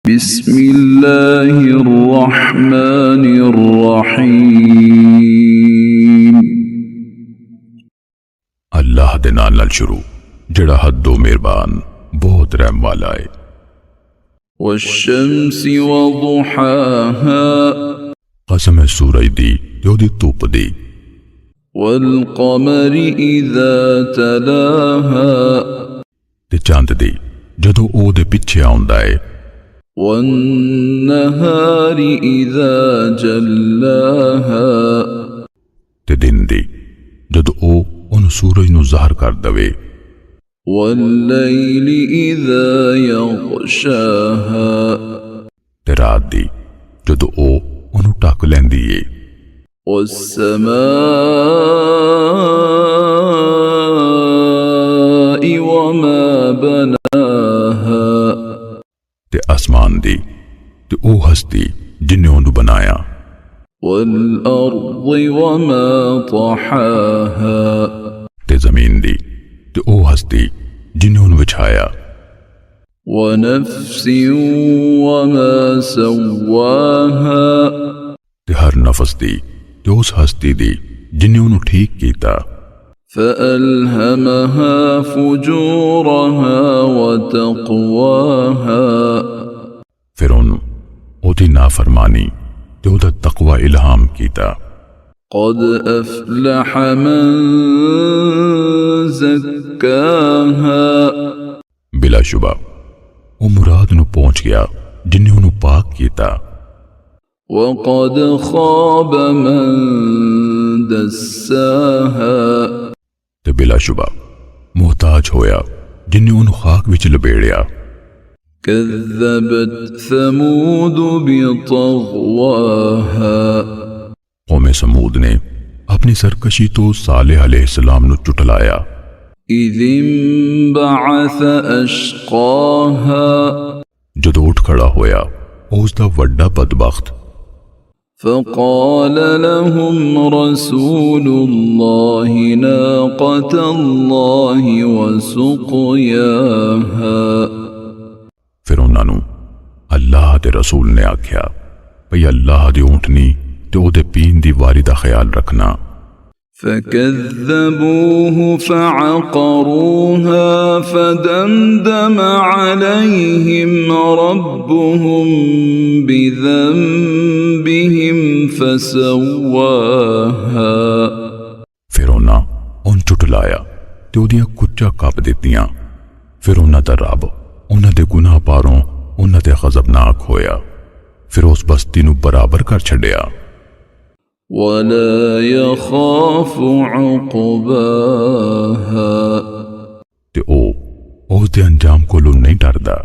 बिस्मिल्लाहिर्रहमानिर्रहीम। अल्लाह दे नाल नाल शुरू जड़ा हदो मेहरबान बहुत रहम वाला है। वश्शम्सि वदुहाहा, कसम है सूरज दी ते ओदी धुप दी। वल्कमरि इज़ा तलाहा, ते चंद दी जदों ओदे पिछे आउंदा है। वन्नहारि इज़ा जल्लाहा, ते दिन दी जदों ओ उन सूरज नू ज़ाहिर कर दवे। वल्लैलि इज़ा यग़शाहा, ते रात दी जदों ओ उन्हू ढक लैंदी है। वस्समाइ वमा बनाहा, ते आसमान दी ते ओ हस्ती जिन्ने ओनू बनाया। वल्अर्दि वमा तहाहा, ते जमीन दी ते ओ हस्ती जिन्ने ओनू बिछाया। वनफ्सिन वमा सव्वाहा, ते हर नफस दी ते उस हस्ती दी जिन्ने ओनू ठीक कीता। फअल्हमहा फुजूरहा वतक़वाहा, फिर ओनू ओदी नाफरमानी ते ओदा तकवा इल्हाम कीता। क़द अफ़लह मन ज़क्काहा, बिलाशुबा ओ मुराद नू पहुंच गया जिन्ने ओनू पाक कीता। वक़द ख़ाब मन दस्साहा, ते बिलाशुबा मोहताज होया जिन्ने ओनू खाक विच लबेड़िया। कज़्ज़बत समूद बितग़वाहा, कौमे समूद ने अपनी सरकशी तो सालेह अलैहिस्सलाम नू चुटलाया। इज़िंबअस अश्क़ाहा, जदों उठ खड़ा होया उसदा वड्डा बदबख्त। फ़क़ाल लहुम रसूलुल्लाहि नाक़तल्लाहि वसुक़याहा, फिर उन्होंने अल्लाह दे रसूल ने आख्या भई अल्लाह दी ऊँटनी ते ओदे पीन दी वारी दा ख्याल रखना। फकज़्ज़बूहु फ़अक़रूहा फ़दमदम अलैहिम रब्बुहुम बिज़ंबिहिम फ़सव्वाहा, फिर उन्हां उन चुटलाया ते ओदियां कुच्चा कप दित्तियां। फिर उन्हां दा रब उन्हां दे गुनाह पारों उन्हां ते ग़ज़बनाक होया। फिर उस बस्ती नू बराबर कर छड्डिया। वला यख़ाफ़ु उक़बाहा, ते ओ उस दे अंजाम कोलों नहीं डरदा।